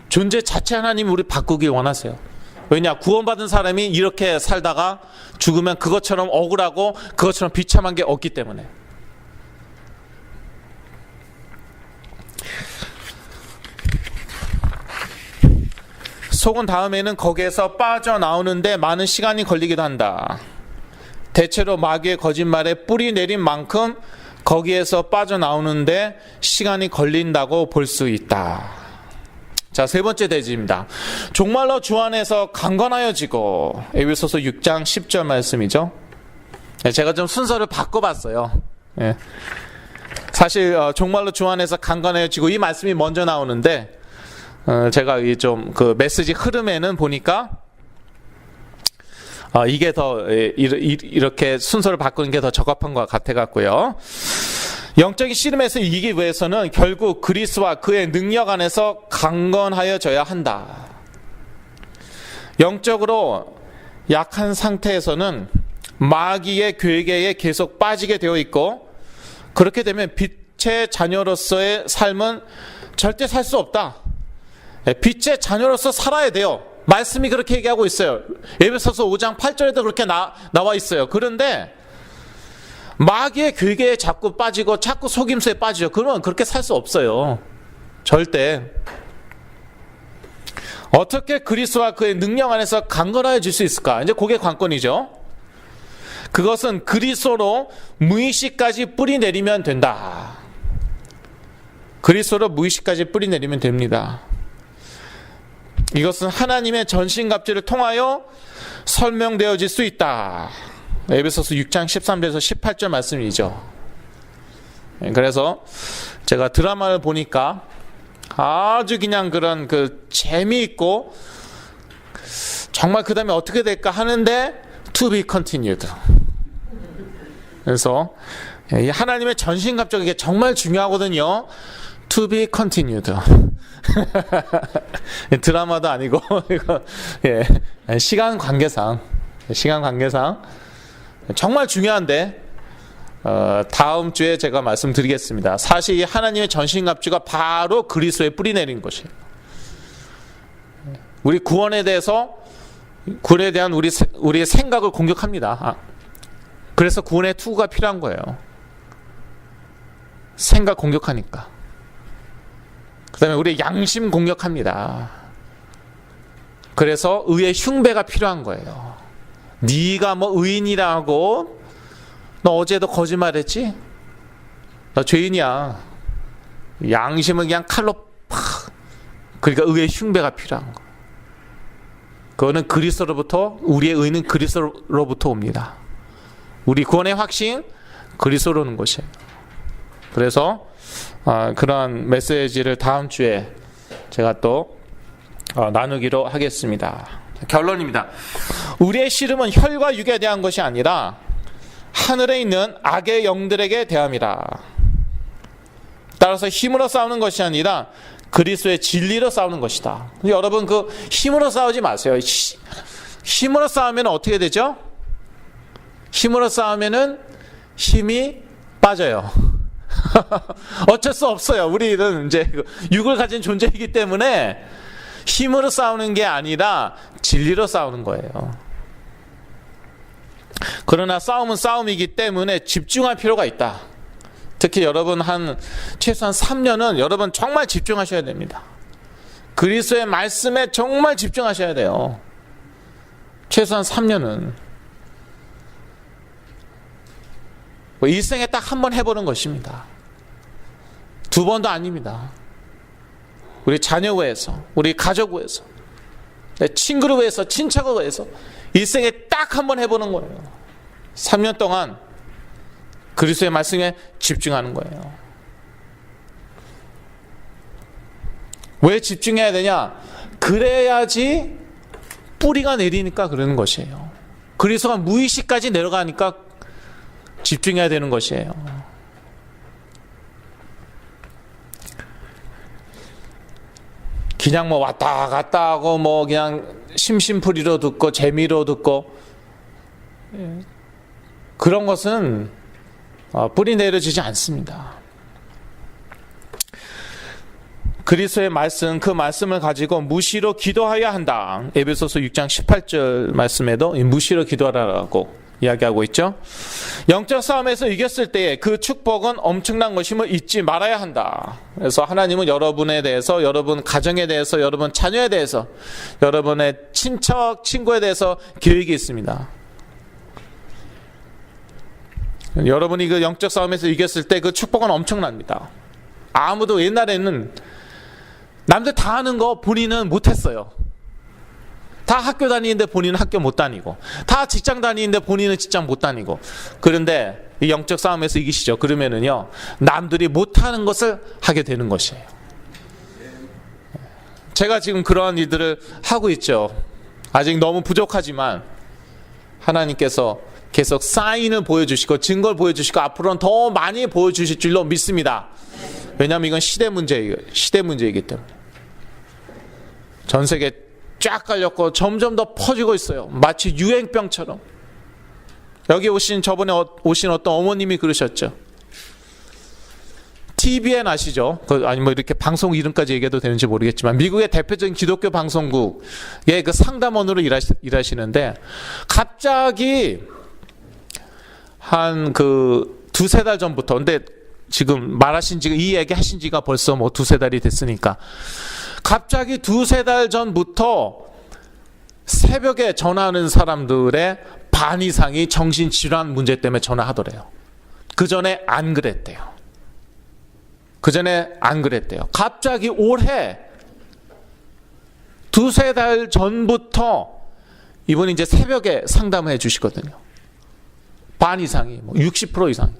존재 자체 하나님이 우리 바꾸길 원하세요. 왜냐? 구원받은 사람이 이렇게 살다가 죽으면 그것처럼 억울하고 그것처럼 비참한 게 없기 때문에. 속은 다음에는 거기에서 빠져나오는데 많은 시간이 걸리기도 한다. 대체로 마귀의 거짓말에 뿌리 내린 만큼 거기에서 빠져나오는데 시간이 걸린다고 볼 수 있다. 자, 세 번째 대지입니다. 종말로 주 안에서 강건하여지고. 에베소서 6장 10절 말씀이죠. 제가 좀 순서를 바꿔봤어요. 사실 종말로 주 안에서 강건하여지고 이 말씀이 먼저 나오는데, 제가 좀 그 메시지 흐름에는 보니까 이게 더 이렇게 순서를 바꾸는 게 더 적합한 것 같아 갖고요. 영적인 씨름에서 이기기 위해서는 결국 그리스도와 그의 능력 안에서 강건하여져야 한다. 영적으로 약한 상태에서는 마귀의 괴계에 계속 빠지게 되어 있고, 그렇게 되면 빛의 자녀로서의 삶은 절대 살 수 없다. 빛의 자녀로서 살아야 돼요. 말씀이 그렇게 얘기하고 있어요. 에베소서 5장 8절에도 그렇게 나와 있어요. 그런데 마귀의 괴계에 자꾸 빠지고 자꾸 속임수에 빠지죠. 그러면 그렇게 살 수 없어요. 절대. 어떻게 그리스도와 그의 능력 안에서 강건해질 수 있을까? 이제 그게 관건이죠. 그것은 그리스도로 무의식까지 뿌리 내리면 된다. 그리스도로 무의식까지 뿌리 내리면 됩니다. 이것은 하나님의 전신갑주를 통하여 설명되어질 수 있다. 에베소서 6장 13절에서 18절 말씀이죠. 그래서 제가 드라마를 보니까 아주 그냥 그런 그 재미있고 정말 그 다음에 어떻게 될까 하는데 to be continued. 그래서 이 하나님의 전신갑주가 이게 정말 중요하거든요. to be continued. 드라마도 아니고 이거 시간 관계상 정말 중요한데 다음 주에 제가 말씀드리겠습니다. 사실 이 하나님의 전신갑주가 바로 그리스도에 뿌리 내린 것이에요. 우리 구원에 대해서 구원에 대한 우리의 생각을 공격합니다. 그래서 구원의 투구가 필요한 거예요. 생각 공격하니까. 그 다음에 우리 양심 공격합니다. 그래서 의의 흉배가 필요한 거예요. 네가 뭐 의인이라고 너 어제도 거짓말했지? 너 죄인이야. 양심은 그냥 칼로 팍. 그러니까 의의 흉배가 필요한 거. 그거는 그리스도로부터 우리의 의는 그리스도로부터 옵니다. 우리 구원의 확신 그리스도로 오는 것이에요. 그래서 그러한 메시지를 다음 주에 제가 또 나누기로 하겠습니다. 결론입니다. 우리의 씨름은 혈과 육에 대한 것이 아니라 하늘에 있는 악의 영들에게 대함이라. 따라서 힘으로 싸우는 것이 아니라 그리스도의 진리로 싸우는 것이다. 여러분 그 힘으로 싸우지 마세요. 힘으로 싸우면 어떻게 되죠? 힘으로 싸우면은 힘이 빠져요. 어쩔 수 없어요. 우리는 이제 육을 가진 존재이기 때문에 힘으로 싸우는 게 아니라 진리로 싸우는 거예요. 그러나 싸움은 싸움이기 때문에 집중할 필요가 있다. 특히 여러분 최소한 3년은 여러분 정말 집중하셔야 됩니다. 그리스도의 말씀에 정말 집중하셔야 돼요. 최소한 3년은. 일생에 딱 한 번 해보는 것입니다. 2번도 아닙니다. 우리 자녀 위해서, 우리 가족 위해서, 내 친구를 위해서, 친척을 위해서 일생에 딱 한 번 해보는 거예요. 3년 동안 그리스도의 말씀에 집중하는 거예요. 왜 집중해야 되냐? 그래야지 뿌리가 내리니까 그러는 것이에요. 그리스도가 무의식까지 내려가니까 집중해야 되는 것이에요. 그냥 뭐 왔다 갔다 하고 뭐 그냥 심심풀이로 듣고 재미로 듣고 그런 것은 뿌리 내려지지 않습니다. 그리스도의 말씀, 그 말씀을 가지고 무시로 기도해야 한다. 에베소서 6장 18절 말씀에도 무시로 기도하라고 이야기하고 있죠. 영적 싸움에서 이겼을 때에 그 축복은 엄청난 것임을 잊지 말아야 한다. 그래서 하나님은 여러분에 대해서, 여러분 가정에 대해서, 여러분 자녀에 대해서, 여러분의 친척, 친구에 대해서 계획이 있습니다. 여러분이 그 영적 싸움에서 이겼을 때 그 축복은 엄청납니다. 아무도 옛날에는 남들 다 하는 거 본인은 못했어요. 다 학교 다니는데 본인은 학교 못 다니고, 다 직장 다니는데 본인은 직장 못 다니고. 그런데 이 영적 싸움에서 이기시죠. 그러면은요, 남들이 못하는 것을 하게 되는 것이에요. 제가 지금 그러한 일들을 하고 있죠. 아직 너무 부족하지만 하나님께서 계속 사인을 보여주시고 증거를 보여주시고 앞으로는 더 많이 보여주실 줄로 믿습니다. 왜냐하면 이건 시대 문제이기 때문에. 전 세계 쫙 깔렸고 점점 더 퍼지고 있어요. 마치 유행병처럼. 여기 저번에 오신 어떤 어머님이 그러셨죠. TVN 아시죠? 아니 뭐 이렇게 방송 이름까지 얘기해도 되는지 모르겠지만 미국의 대표적인 기독교 방송국의 그 상담원으로 일하시는데 갑자기 한 그 두세 달 전부터, 근데 지금 말하신 지가, 이 얘기 하신 지가 벌써 뭐 두세 달이 됐으니까 갑자기 두세 달 전부터 새벽에 전화하는 사람들의 반 이상이 정신질환 문제 때문에 전화하더래요. 그 전에 안 그랬대요. 갑자기 올해 두세 달 전부터 이분이 이제 새벽에 상담을 해주시거든요. 반 이상이, 뭐 60% 이상.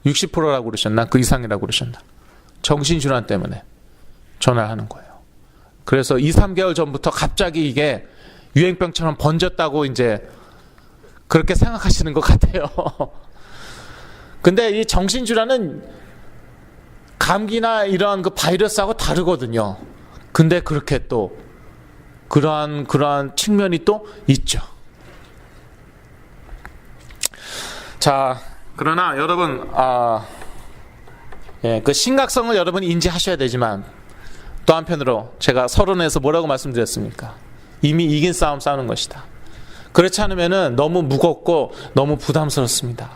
60%라고 그러셨나? 그 이상이라고 그러셨나? 정신질환 때문에 전화를 하는 거예요. 그래서 2, 3개월 전부터 갑자기 이게 유행병처럼 번졌다고 이제 그렇게 생각하시는 것 같아요. 근데 이 정신질환은 감기나 이러한 그 바이러스하고 다르거든요. 근데 그렇게 또 그러한 측면이 또 있죠. 자, 그러나 여러분, 그 심각성을 여러분이 인지하셔야 되지만 또 한편으로 제가 서론에서 뭐라고 말씀드렸습니까? 이미 이긴 싸움 싸우는 것이다. 그렇지 않으면은 너무 무겁고 너무 부담스럽습니다.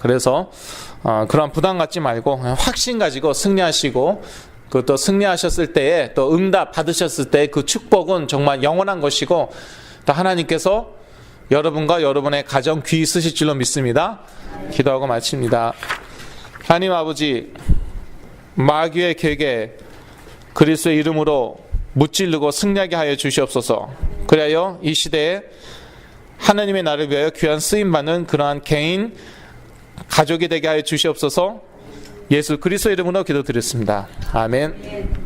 그래서 그런 부담 갖지 말고 확신 가지고 승리하시고, 그것도 승리하셨을 때에 또 응답 받으셨을 때 그 축복은 정말 영원한 것이고, 또 하나님께서 여러분과 여러분의 가정 귀히 쓰실 줄로 믿습니다. 기도하고 마칩니다. 하나님 아버지, 마귀의 계획에 그리스도의 이름으로 무찌르고 승리하게 하여 주시옵소서. 그리하여 이 시대에 하나님의 나라를 위하여 귀한 쓰임받는 그러한 개인, 가족이 되게 하여 주시옵소서. 예수 그리스도의 이름으로 기도드렸습니다. 아멘.